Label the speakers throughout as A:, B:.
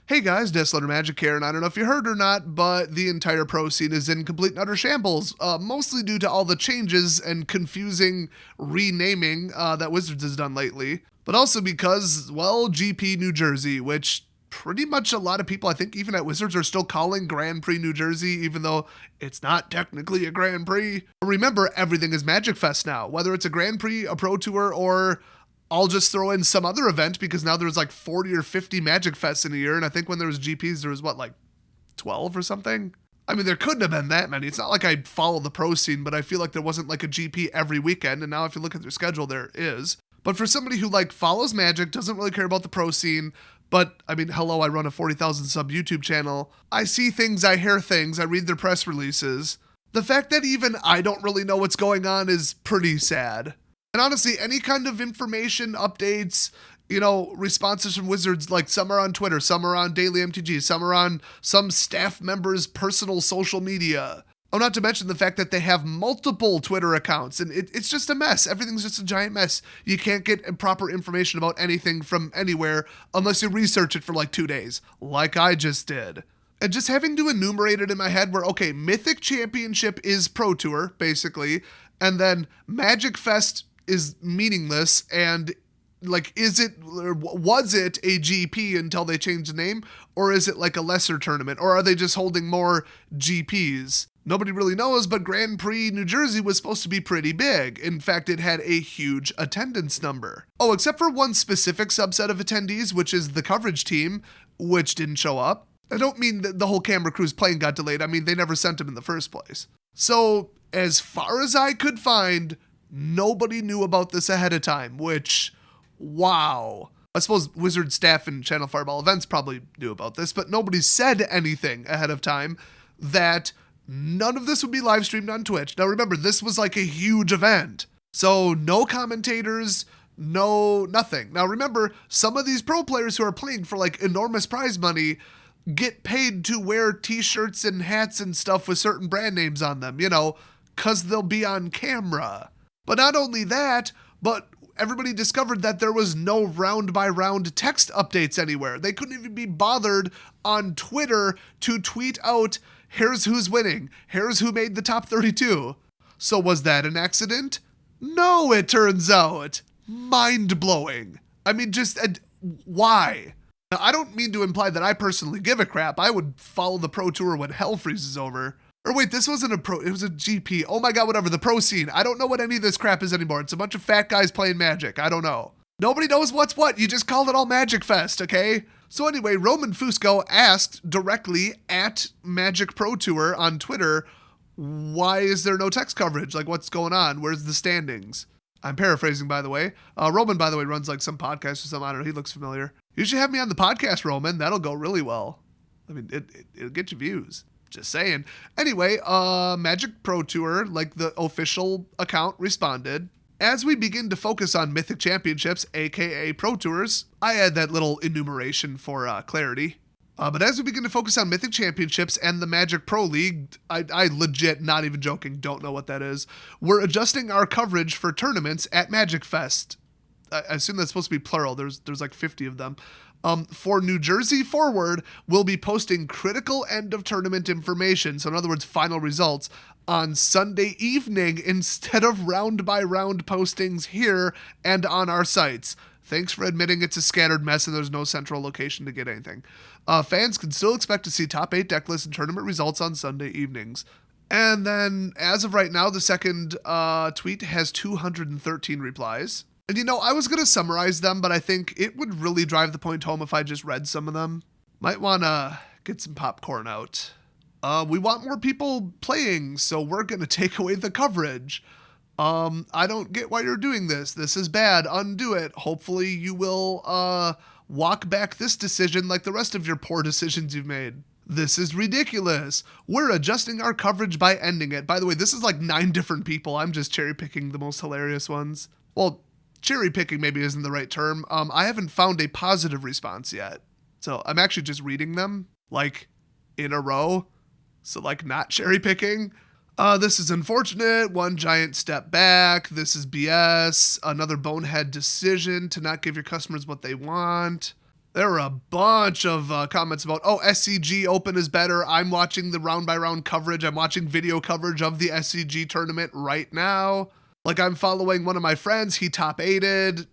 A: Hey guys, Deathletter Magic here, and I don't know if you heard or not, but the entire pro scene is in complete and utter shambles, mostly due to all the changes and confusing renaming that Wizards has done lately, but also because, well, GP New Jersey, which pretty much a lot of people, I think even at Wizards, are still calling Grand Prix New Jersey, even though it's not technically a Grand Prix. Remember, everything is Magic Fest now, whether it's a Grand Prix, a Pro Tour, or I'll just throw in some other event, because now there's like 40 or 50 Magic Fests in a year, and I think when there was GPs, there was like 12 or something? I mean, there couldn't have been that many. It's not like I follow the pro scene, but I feel like there wasn't like a GP every weekend, and now if you look at their schedule, there is. But for somebody who follows Magic, doesn't really care about the pro scene, but I mean, hello, I run a 40,000 sub YouTube channel. I see things, I hear things, I read their press releases. The fact that even I don't really know what's going on is pretty sad. And honestly, any kind of information, updates, responses from Wizards, some are on Twitter, some are on Daily MTG, some are on some staff member's personal social media. Oh, not to mention the fact that they have multiple Twitter accounts, and it's just a mess. Everything's just a giant mess. You can't get proper information about anything from anywhere unless you research it for 2 days, like I just did. And just having to enumerate it in my head where, okay, Mythic Championship is Pro Tour, basically, and then Magic Fest is meaningless, and was it a GP until they changed the name, or is it a lesser tournament, or are they just holding more GPs? Nobody really knows, but Grand Prix New Jersey was supposed to be pretty big. In fact, it had a huge attendance number. Oh, except for one specific subset of attendees, which is the coverage team, which didn't show up. I don't mean that the whole camera crew's plane got delayed. I mean, they never sent them in the first place. So, as far as I could find, nobody knew about this ahead of time, which, wow. I suppose Wizard staff and Channel Fireball Events probably knew about this, but nobody said anything ahead of time that none of this would be live streamed on Twitch. Now remember, this was a huge event. So no commentators, no nothing. Now remember, some of these pro players who are playing for enormous prize money get paid to wear t-shirts and hats and stuff with certain brand names on them, because they'll be on camera. But not only that, but everybody discovered that there was no round-by-round text updates anywhere. They couldn't even be bothered on Twitter to tweet out, here's who's winning, here's who made the top 32. So was that an accident? No, it turns out. Mind-blowing. I mean, why? Now, I don't mean to imply that I personally give a crap. I would follow the Pro Tour when hell freezes over. Or wait, this wasn't a pro, it was a GP. Oh my god, whatever, the pro scene. I don't know what any of this crap is anymore. It's a bunch of fat guys playing Magic. I don't know. Nobody knows what's what. You just called it all Magic Fest, okay? So anyway, Roman Fusco asked directly at Magic Pro Tour on Twitter, why is there no text coverage? What's going on? Where's the standings? I'm paraphrasing, by the way. Roman, by the way, runs some podcast or something. I don't know. He looks familiar. You should have me on the podcast, Roman. That'll go really well. I mean, it'll get you views. Just saying. Anyway, Magic Pro Tour, the official account, responded. As we begin to focus on Mythic Championships, aka Pro Tours, I add that little enumeration for clarity. But as we begin to focus on Mythic Championships and the Magic Pro League, I legit, not even joking, don't know what that is. We're adjusting our coverage for tournaments at Magic Fest. I assume that's supposed to be plural. There's 50 of them. For New Jersey forward, we'll be posting critical end of tournament information, so in other words, final results, on Sunday evening instead of round by round postings here and on our sites. Thanks for admitting it's a scattered mess and there's no central location to get anything. Fans can still expect to see top 8 deck lists and tournament results on Sunday evenings. And then, as of right now, the second tweet has 213 replies. And I was going to summarize them, but I think it would really drive the point home if I just read some of them. Might want to get some popcorn out. We want more people playing, so we're going to take away the coverage. I don't get why you're doing this. This is bad. Undo it. Hopefully you will walk back this decision like the rest of your poor decisions you've made. This is ridiculous. We're adjusting our coverage by ending it. By the way, this is 9 different people. I'm just cherry picking the most hilarious ones. Well, cherry picking maybe isn't the right term. I haven't found a positive response yet. So I'm actually just reading them in a row. So not cherry picking. This is unfortunate. One giant step back. This is BS. Another bonehead decision to not give your customers what they want. There were a bunch of comments about, oh, SCG Open is better. I'm watching the round by round coverage. I'm watching video coverage of the SCG tournament right now. Like, I'm following one of my friends. He top 8'd.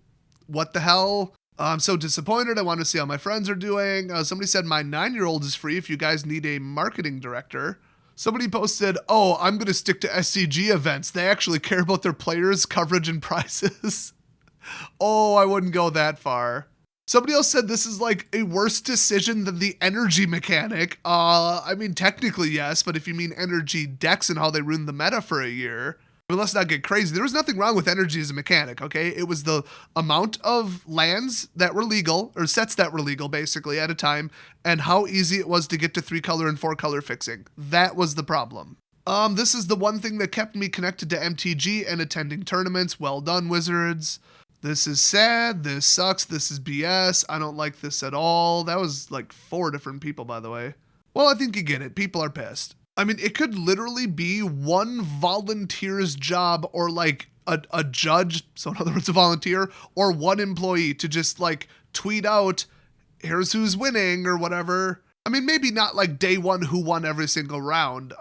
A: What the hell? I'm so disappointed. I want to see how my friends are doing. Somebody said my 9-year-old is free if you guys need a marketing director. Somebody posted, oh, I'm going to stick to SCG events. They actually care about their players, coverage, and prizes. Oh, I wouldn't go that far. Somebody else said this is like a worse decision than the energy mechanic. I mean, technically, yes, but if you mean energy decks and how they ruined the meta for a year, I mean, let's not get crazy. There was nothing wrong with energy as a mechanic, okay? It was the amount of lands that were legal, or sets that were legal, basically, at a time, and how easy it was to get to 3-color and 4-color fixing. That was the problem. This is the one thing that kept me connected to MTG and attending tournaments. Well done, Wizards. This is sad, this sucks, this is BS, I don't like this at all. That was like 4 different people, by the way. Well, I think you get it. People are pissed. I mean, it could literally be one volunteer's job or like a judge, so in other words, a volunteer, or one employee to just like tweet out, here's who's winning or whatever. I mean, maybe not like day one who won every single round.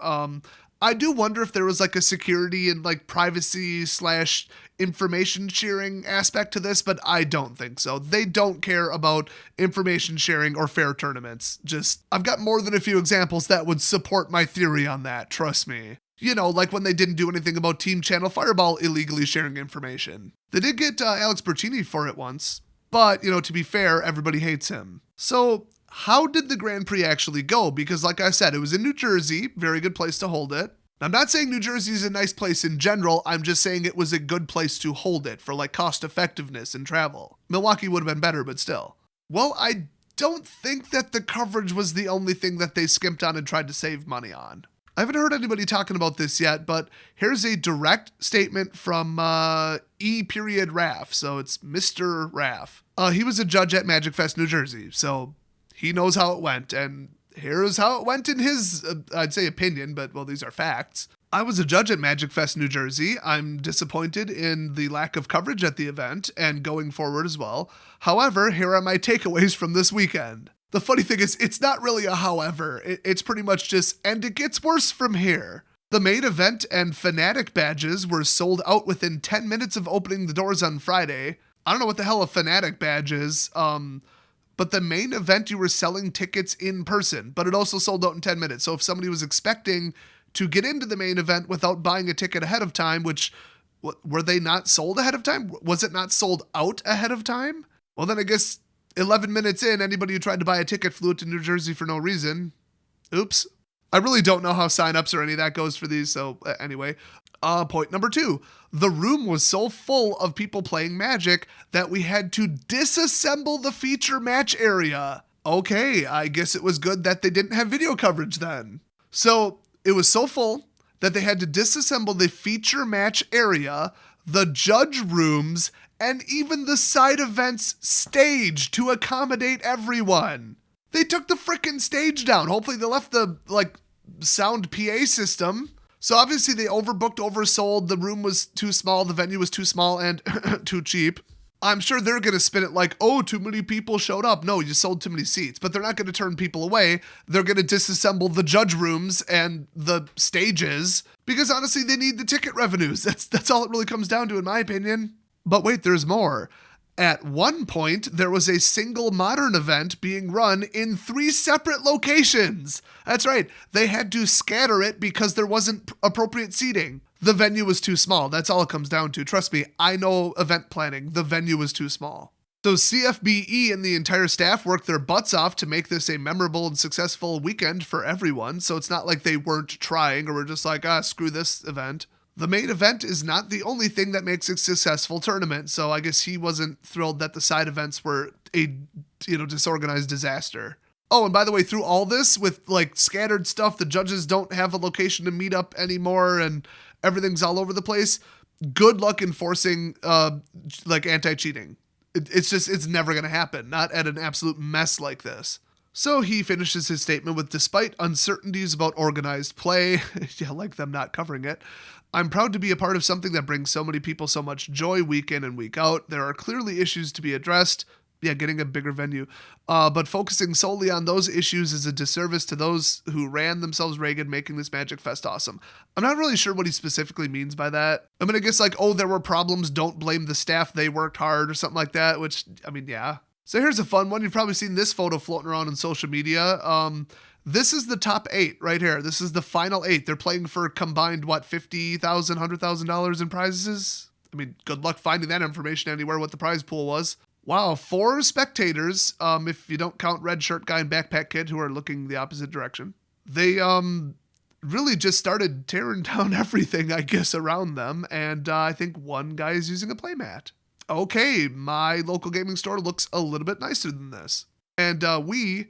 A: I do wonder if there was like a security and like privacy / information sharing aspect to this, but I don't think so. They don't care about information sharing or fair tournaments. Just, I've got more than a few examples that would support my theory on that, trust me. You know, like when they didn't do anything about Team Channel Fireball illegally sharing information. They did get Alex Bertini for it once, but, you know, to be fair, everybody hates him. So, how did the Grand Prix actually go? Because like I said, it was in New Jersey, very good place to hold it. I'm not saying New Jersey is a nice place in general, I'm just saying it was a good place to hold it for like cost effectiveness and travel. Milwaukee would have been better, but still. Well, I don't think that the coverage was the only thing that they skimped on and tried to save money on. I haven't heard anybody talking about this yet, but here's a direct statement from E.Raff, so it's Mr. Raff. He was a judge at Magic Fest, New Jersey, so he knows how it went, and here's how it went in his, I'd say opinion, but well, these are facts. I was a judge at Magic Fest, New Jersey. I'm disappointed in the lack of coverage at the event and going forward as well. However, here are my takeaways from this weekend. The funny thing is, it's not really a however. It's pretty much just, and it gets worse from here. The main event and Fnatic badges were sold out within 10 minutes of opening the doors on Friday. I don't know what the hell a Fnatic badge is, but the main event, you were selling tickets in person, but it also sold out in 10 minutes. So if somebody was expecting to get into the main event without buying a ticket ahead of time, which, were they not sold ahead of time? Was it not sold out ahead of time? Well, then I guess 11 minutes in, anybody who tried to buy a ticket flew to New Jersey for no reason. Oops. I really don't know how signups or any of that goes for these, so anyway. Point number 2. The room was so full of people playing Magic that we had to disassemble the feature match area. Okay, I guess it was good that they didn't have video coverage then. So, it was so full that they had to disassemble the feature match area, the judge rooms, and even the side events stage to accommodate everyone. They took the frickin' stage down. Hopefully they left the, sound PA system. So obviously they overbooked, oversold, the room was too small, the venue was too small and too cheap. I'm sure they're going to spin it like, oh, too many people showed up. No, you sold too many seats. But they're not going to turn people away. They're going to disassemble the judge rooms and the stages because honestly, they need the ticket revenues. That's all it really comes down to in my opinion. But wait, there's more. At one point, there was a single modern event being run in 3 separate locations. That's right, they had to scatter it because there wasn't appropriate seating. The venue was too small, that's all it comes down to. Trust me, I know event planning, the venue was too small. So CFBE and the entire staff worked their butts off to make this a memorable and successful weekend for everyone, so it's not like they weren't trying or were just like, screw this event. The main event is not the only thing that makes a successful tournament, so I guess he wasn't thrilled that the side events were a, disorganized disaster. Oh, and by the way, through all this, with scattered stuff, the judges don't have a location to meet up anymore, and everything's all over the place. Good luck enforcing, anti-cheating. It's never gonna happen, not at an absolute mess like this. So he finishes his statement with, despite uncertainties about organized play, yeah, like them not covering it, I'm proud to be a part of something that brings so many people so much joy week in and week out. There are clearly issues to be addressed. yeah, getting a bigger venue. But focusing solely on those issues is a disservice to those who ran themselves ragged, making this Magic Fest awesome. I'm not really sure what he specifically means by that. I mean, I guess like, oh, there were problems, don't blame the staff, they worked hard or something like that, which, I mean, yeah. So here's a fun one. You've probably seen this photo floating around on social media. This is the top 8 right here. This is the final 8. They're playing for combined, what, $50,000, $100,000 in prizes? I mean, good luck finding that information anywhere, what the prize pool was. Wow, 4 spectators, if you don't count Red Shirt Guy and Backpack Kid, who are looking the opposite direction. They really just started tearing down everything, I guess, around them, and I think one guy is using a playmat. Okay, my local gaming store looks a little bit nicer than this. And we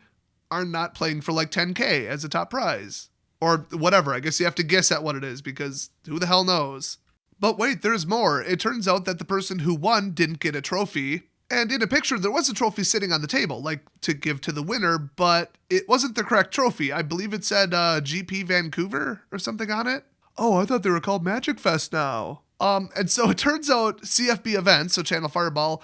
A: are not playing for like 10K as a top prize. Or whatever, I guess you have to guess at what it is, because who the hell knows? But wait, there's more. It turns out that the person who won didn't get a trophy. And in a picture, there was a trophy sitting on the table, like to give to the winner, but it wasn't the correct trophy. I believe it said GP Vancouver or something on it. Oh, I thought they were called Magic Fest now. And so it turns out CFB Events, so Channel Fireball,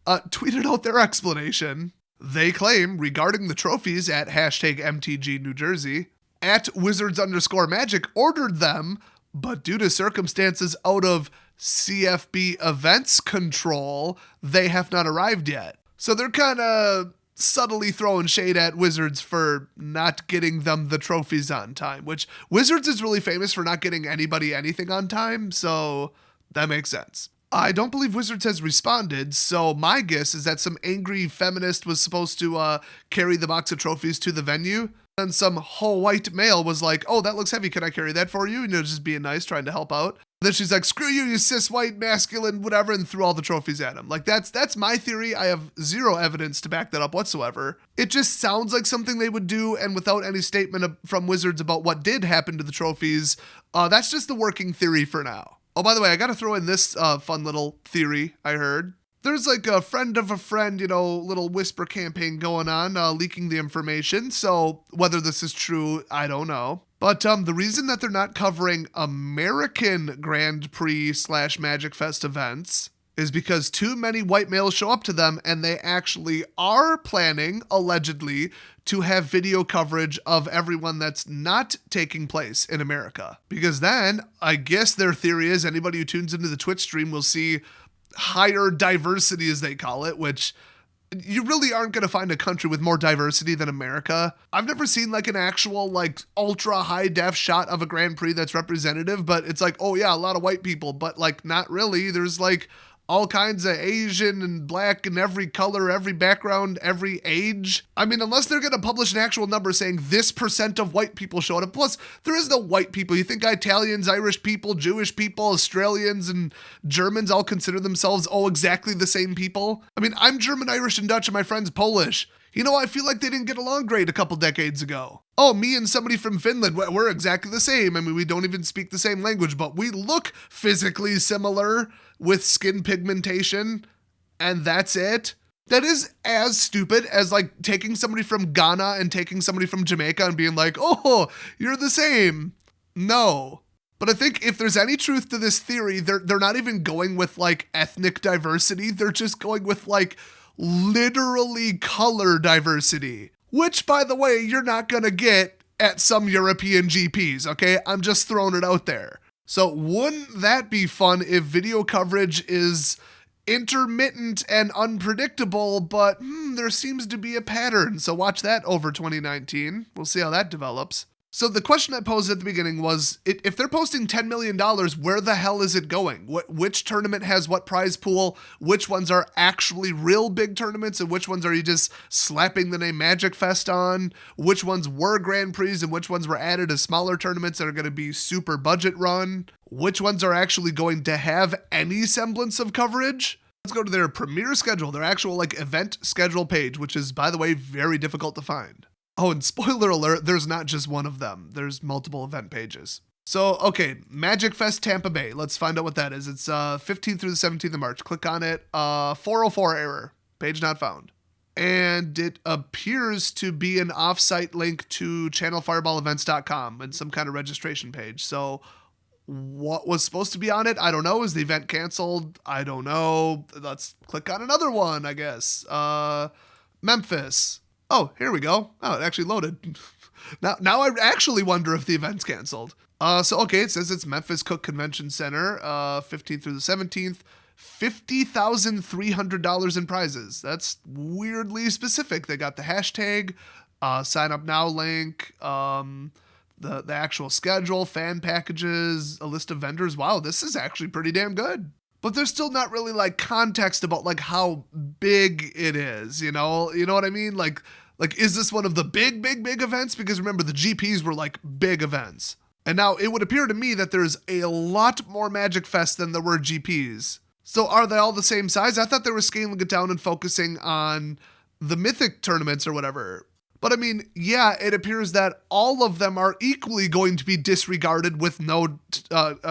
A: tweeted out their explanation. They claim, regarding the trophies at hashtag MTG New Jersey, at Wizards_Magic ordered them, but due to circumstances out of CFB Events control, they have not arrived yet. So they're kind of subtly throwing shade at Wizards for not getting them the trophies on time, which Wizards is really famous for not getting anybody anything on time, so that makes sense. I don't believe Wizards has responded, so my guess is that some angry feminist was supposed to carry the box of trophies to the venue, and some whole white male was like, oh, that looks heavy, can I carry that for you? You know, just being nice, trying to help out. Then she's like, screw you, you cis, white, masculine, whatever, and threw all the trophies at him. Like, that's my theory. I have zero evidence to back that up whatsoever. It just sounds like something they would do, and without any statement from Wizards about what did happen to the trophies, that's just the working theory for now. Oh, by the way, I gotta throw in this fun little theory I heard. There's like a friend of a friend, you know, little whisper campaign going on, leaking the information. So whether this is true, I don't know. But the reason that they're not covering American Grand Prix / Magic Fest events is because too many white males show up to them, and they actually are planning, allegedly, to have video coverage of everyone that's not taking place in America. Because then, I guess their theory is anybody who tunes into the Twitch stream will see higher diversity, as they call it, which you really aren't going to find a country with more diversity than America. I've never seen like an actual like ultra high def shot of a Grand Prix that's representative, but it's like, oh yeah, a lot of white people, but like not really. There's like all kinds of Asian and black and every color, every background, every age. I mean, unless they're going to publish an actual number saying this % of white people showed up. Plus, there is no white people. You think Italians, Irish people, Jewish people, Australians, and Germans all consider themselves all exactly the same people? I mean, I'm German, Irish, and Dutch, and my friend's Polish. You know, I feel like they didn't get along great a couple decades ago. Oh, me and somebody from Finland, we're exactly the same. I mean, we don't even speak the same language, but we look physically similar with skin pigmentation, and that's it. That is as stupid as like taking somebody from Ghana and taking somebody from Jamaica and being like, oh, you're the same. No. But I think if there's any truth to this theory, they're not even going with like ethnic diversity. They're just going with like literally color diversity, which, by the way, you're not going to get at some European GPs, okay? I'm just throwing it out there. So wouldn't that be fun if video coverage is intermittent and unpredictable, but there seems to be a pattern. So watch that over 2019. We'll see how that develops. So the question I posed at the beginning was, if they're posting $10 million, where the hell is it going? Which tournament has what prize pool? Which ones are actually real big tournaments? And which ones are you just slapping the name Magic Fest on? Which ones were Grand Prix and which ones were added as smaller tournaments that are going to be super budget run? Which ones are actually going to have any semblance of coverage? Let's go to their premiere schedule, their actual like event schedule page, which is, by the way, very difficult to find. Oh, and spoiler alert, there's not just one of them. There's multiple event pages. So, okay, Magic Fest Tampa Bay. Let's find out what that is. It's 15th through the 17th of March. Click on it. 404 error. Page not found. And it appears to be an offsite link to channelfireballevents.com and some kind of registration page. So What was supposed to be on it? I don't know. Is the event canceled? I don't know. Let's click on another one, I guess. Memphis. Oh, here we go. Oh, it actually loaded. Now I actually wonder if the event's canceled. Okay, it says it's Memphis Cook Convention Center, 15th through the 17th. $50,300 in prizes. That's weirdly specific. They got the hashtag, sign up now link, the actual schedule, fan packages, a list of vendors. Wow, this is actually pretty damn good. But there's still not really like context about like how big it is, you know what I mean? Like is this one of the big events? Because remember, the GPs were like big events. And now it would appear to me that there's a lot more Magic Fest than there were GPs. So are they all the same size? I thought they were scaling it down and focusing on the Mythic tournaments or whatever. But I mean, yeah, it appears that all of them are equally going to be disregarded with no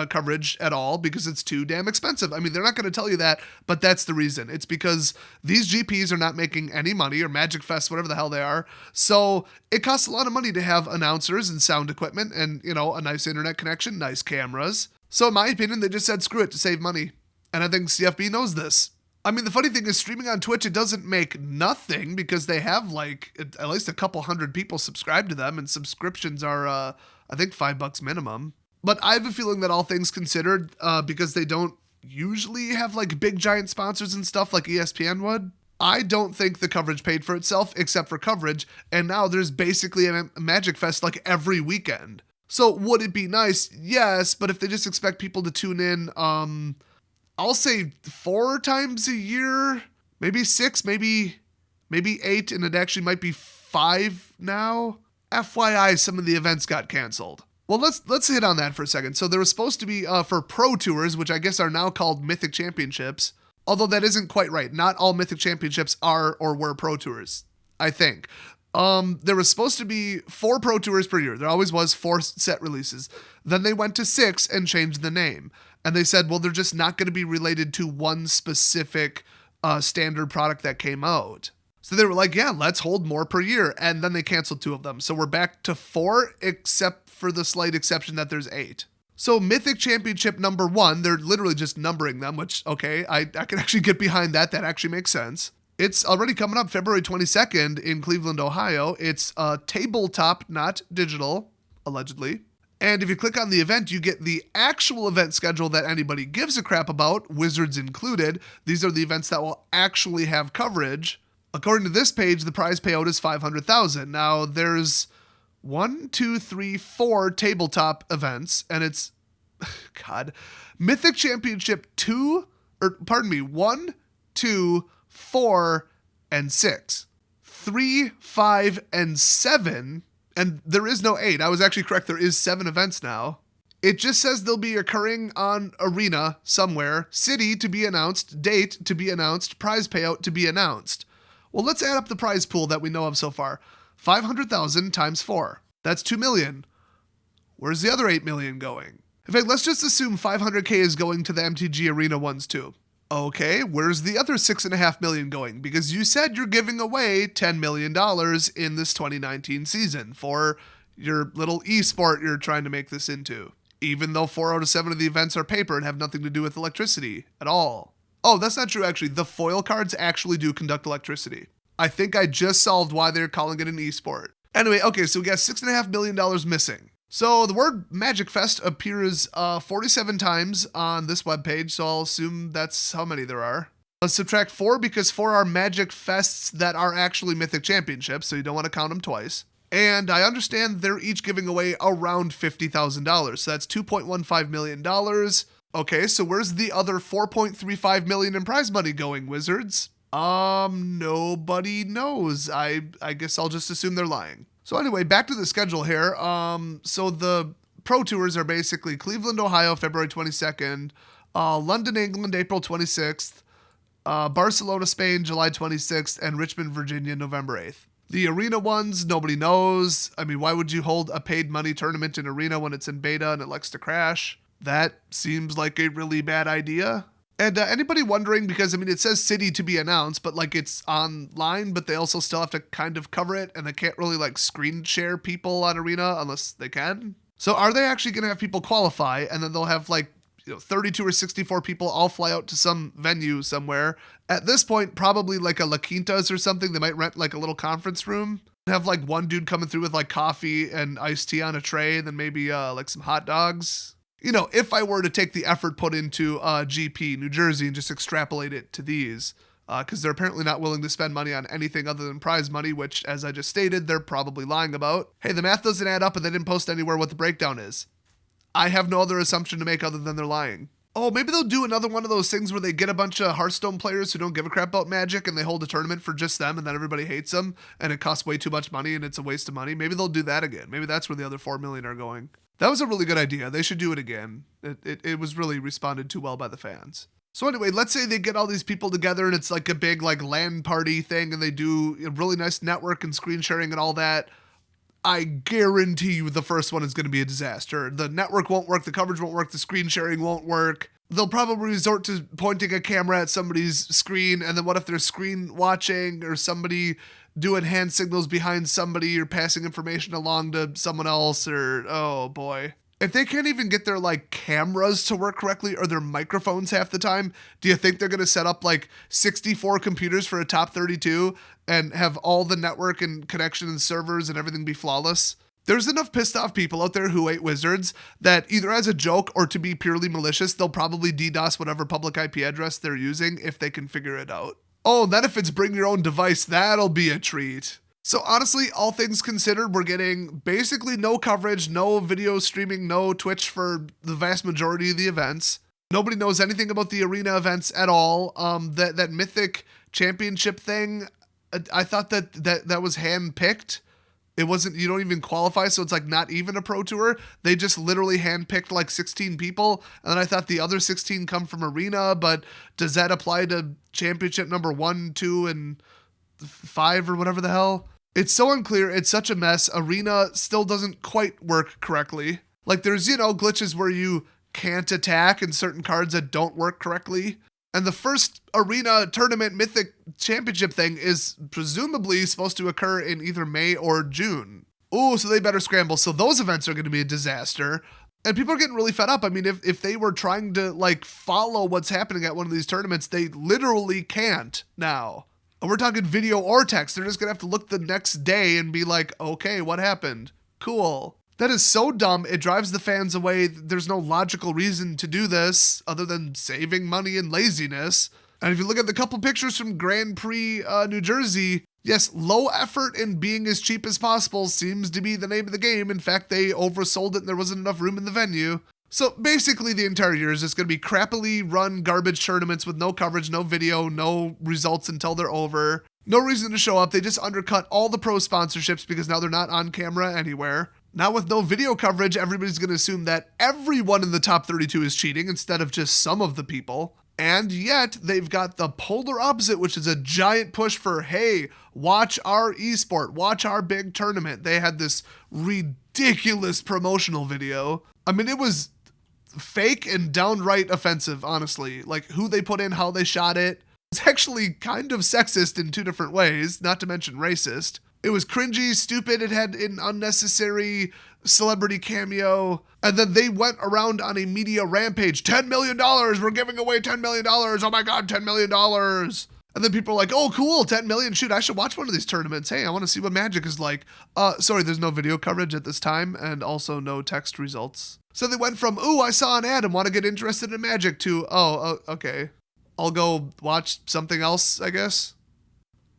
A: coverage at all because it's too damn expensive. I mean, they're not going to tell you that, but that's the reason. It's because these GPs are not making any money, or Magic Fest, whatever the hell they are. So it costs a lot of money to have announcers and sound equipment and, a nice internet connection, nice cameras. So in my opinion, they just said screw it to save money. And I think CFB knows this. I mean, the funny thing is, streaming on Twitch, it doesn't make nothing because they have like at least a couple hundred people subscribed to them, and subscriptions are, I think, $5 minimum. But I have a feeling that all things considered, because they don't usually have like big giant sponsors and stuff like ESPN would, I don't think the coverage paid for itself except for coverage. And now there's basically a Magic Fest like every weekend. So would it be nice? Yes, but if they just expect people to tune in, I'll say 4 times a year, maybe 6, maybe 8, and it actually might be 5 now. FYI, some of the events got canceled. Well, let's hit on that for a second. So there was supposed to be for Pro Tours, which I guess are now called Mythic Championships, although that isn't quite right. Not all Mythic Championships are or were Pro Tours, I think. There was supposed to be 4 Pro Tours per year. There always was 4 set releases. Then they went to 6 and changed the name. And they said, well, they're just not going to be related to one specific standard product that came out. So they were like, yeah, let's hold more per year. And then they canceled 2 of them. So we're back to 4, except for the slight exception that there's 8. So Mythic Championship number 1, they're literally just numbering them, which, okay, I can actually get behind that. That actually makes sense. It's already coming up February 22nd in Cleveland, Ohio. It's tabletop, not digital, allegedly. And if you click on the event, you get the actual event schedule that anybody gives a crap about, Wizards included. These are the events that will actually have coverage. According to this page, the prize payout is $500,000. Now, there's 4 tabletop events, and it's, God, Mythic Championship 1, 2, 4, and 6. 3, 5, and 7. And there is no 8. I was actually correct. There is 7 events now. It just says they'll be occurring on Arena somewhere. City to be announced. Date to be announced. Prize payout to be announced. Well, let's add up the prize pool that we know of so far. 500,000 times 4. That's 2 million. Where's the other 8 million going? In fact, let's just assume 500K is going to the MTG Arena ones too. Okay, where's the other $6.5 million going? Because you said you're giving away $10 million in this 2019 season for your little esport you're trying to make this into. Even though 4 out of 7 of the events are paper and have nothing to do with electricity at all. Oh, that's not true actually. The foil cards actually do conduct electricity. I think I just solved why they're calling it an esport. Anyway, okay, so we got $6.5 million missing. So the word Magic Fest appears 47 times on this webpage, so I'll assume that's how many there are. Let's subtract 4 because 4 are Magic Fests that are actually Mythic Championships, so you don't want to count them twice. And I understand they're each giving away around $50,000, so that's $2.15 million. Okay, so where's the other $4.35 million in prize money going, Wizards? Nobody knows. I guess I'll just assume they're lying. So anyway, back to the schedule here. So the Pro Tours are basically Cleveland, Ohio, February 22nd, London, England, April 26th, Barcelona, Spain, July 26th, and Richmond, Virginia, November 8th. The Arena ones, nobody knows. I mean, why would you hold a paid money tournament in Arena when it's in beta and it likes to crash? That seems like a really bad idea. And anybody wondering, because I mean, it says city to be announced, but like it's online, but they also still have to kind of cover it, and they can't really like screen share people on Arena unless they can. So are they actually going to have people qualify, and then they'll have like 32 or 64 people all fly out to some venue somewhere? At this point, probably like a La Quintas or something. They might rent like a little conference room, have like one dude coming through with like coffee and iced tea on a tray, and then maybe like some hot dogs. If I were to take the effort put into GP New Jersey and just extrapolate it to these, because they're apparently not willing to spend money on anything other than prize money, which, as I just stated, they're probably lying about. Hey, the math doesn't add up, and they didn't post anywhere what the breakdown is. I have no other assumption to make other than they're lying. Oh, maybe they'll do another one of those things where they get a bunch of Hearthstone players who don't give a crap about Magic, and they hold a tournament for just them, and then everybody hates them, and it costs way too much money, and it's a waste of money. Maybe they'll do that again. Maybe that's where the other 4 million are going. That was a really good idea. They should do it again. It was really responded to well by the fans. So anyway, let's say they get all these people together and it's like a big like LAN party thing, and they do a really nice network and screen sharing and all that. I guarantee you the first one is going to be a disaster. The network won't work, the coverage won't work, the screen sharing won't work. They'll probably resort to pointing a camera at somebody's screen, and then what if they're screen watching or somebody doing hand signals behind somebody or passing information along to someone else, or oh boy. If they can't even get their like cameras to work correctly or their microphones half the time, do you think they're going to set up like 64 computers for a top 32 and have all the network and connection and servers and everything be flawless? There's enough pissed off people out there who hate Wizards that either as a joke or to be purely malicious, they'll probably DDoS whatever public IP address they're using if they can figure it out. Oh, and then if it's bring your own device, that'll be a treat. So honestly, all things considered, we're getting basically no coverage, no video streaming, no Twitch for the vast majority of the events. Nobody knows anything about the arena events at all. That Mythic Championship thing, I thought that was hand-picked. It wasn't, you don't even qualify, so it's like not even a pro tour. They just literally handpicked like 16 people, and then I thought the other 16 come from arena, but does that apply to championship number 1, 2, and 5 or whatever the hell? It's so unclear. It's such a mess. Arena still doesn't quite work correctly. Like there's, glitches where you can't attack and certain cards that don't work correctly. And the first arena tournament Mythic Championship thing is presumably supposed to occur in either May or June. Ooh, so they better scramble. So those events are going to be a disaster. And people are getting really fed up. I mean, if they were trying to like follow what's happening at one of these tournaments, they literally can't now. And we're talking video or text. They're just going to have to look the next day and be like, okay, what happened? Cool. That is so dumb. It drives the fans away. There's no logical reason to do this other than saving money and laziness. And if you look at the couple pictures from Grand Prix, New Jersey, yes, low effort and being as cheap as possible seems to be the name of the game. In fact, they oversold it and there wasn't enough room in the venue. So basically the entire year is just going to be crappily run garbage tournaments with no coverage, no video, no results until they're over. No reason to show up. They just undercut all the pro sponsorships because now they're not on camera anywhere. Now with no video coverage, everybody's going to assume that everyone in the top 32 is cheating instead of just some of the people. And yet they've got the polar opposite, which is a giant push for, hey, watch our esport, watch our big tournament. They had this ridiculous promotional video. I mean, it was fake and downright offensive, honestly. Like who they put in, how they shot it. It's actually kind of sexist in 2 different ways, not to mention racist. It was cringy, stupid, it had an unnecessary celebrity cameo, and then they went around on a media rampage. $10 million, we're giving away $10 million, oh my god, $10 million. And then people are like, oh cool, 10 million, shoot, I should watch one of these tournaments. Hey, I want to see what Magic is like. Sorry, there's no video coverage at this time, and also no text results. So they went from, ooh, I saw an ad and want to get interested in Magic to, okay, I'll go watch something else, I guess.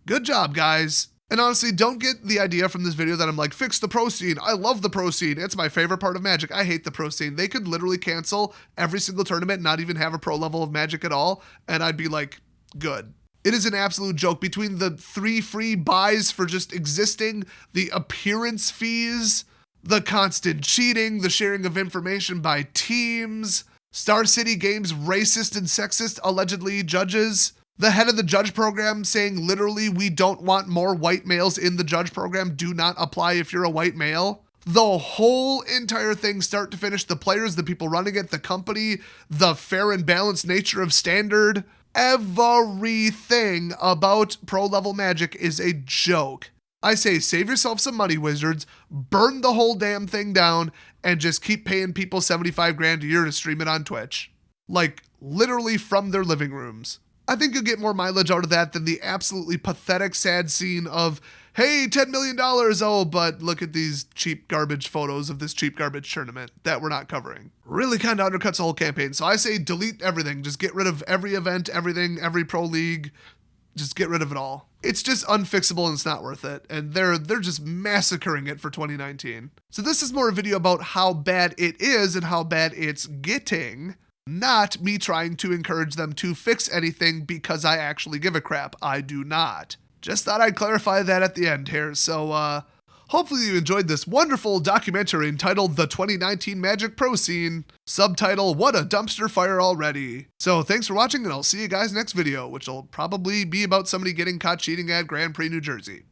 A: Good job, guys. And honestly, don't get the idea from this video that I'm like, fix the pro scene. I love the pro scene. It's my favorite part of Magic. I hate the pro scene. They could literally cancel every single tournament, not even have a pro level of Magic at all, and I'd be like, good. It is an absolute joke. Between the 3 free buys for just existing, the appearance fees, the constant cheating, the sharing of information by teams, Star City Games' racist and sexist, allegedly, judges, the head of the judge program saying literally we don't want more white males in the judge program, do not apply if you're a white male. The whole entire thing, start to finish, the players, the people running it, the company, the fair and balanced nature of standard, everything about pro level Magic is a joke. I say save yourself some money, Wizards, burn the whole damn thing down, and just keep paying people 75 grand a year to stream it on Twitch. Like, literally from their living rooms. I think you'll get more mileage out of that than the absolutely pathetic, sad scene of, hey, $10 million, oh, but look at these cheap garbage photos of this cheap garbage tournament that we're not covering. Really kind of undercuts the whole campaign. So I say delete everything. Just get rid of every event, everything, every pro league. Just get rid of it all. It's just unfixable and it's not worth it. And they're just massacring it for 2019. So this is more a video about how bad it is and how bad it's getting. Not me trying to encourage them to fix anything because I actually give a crap. I do not. Just thought I'd clarify that at the end here. So, hopefully you enjoyed this wonderful documentary entitled The 2019 Magic Pro Scene. Subtitle, What a Dumpster Fire Already. So thanks for watching and I'll see you guys next video, which will probably be about somebody getting caught cheating at Grand Prix, New Jersey.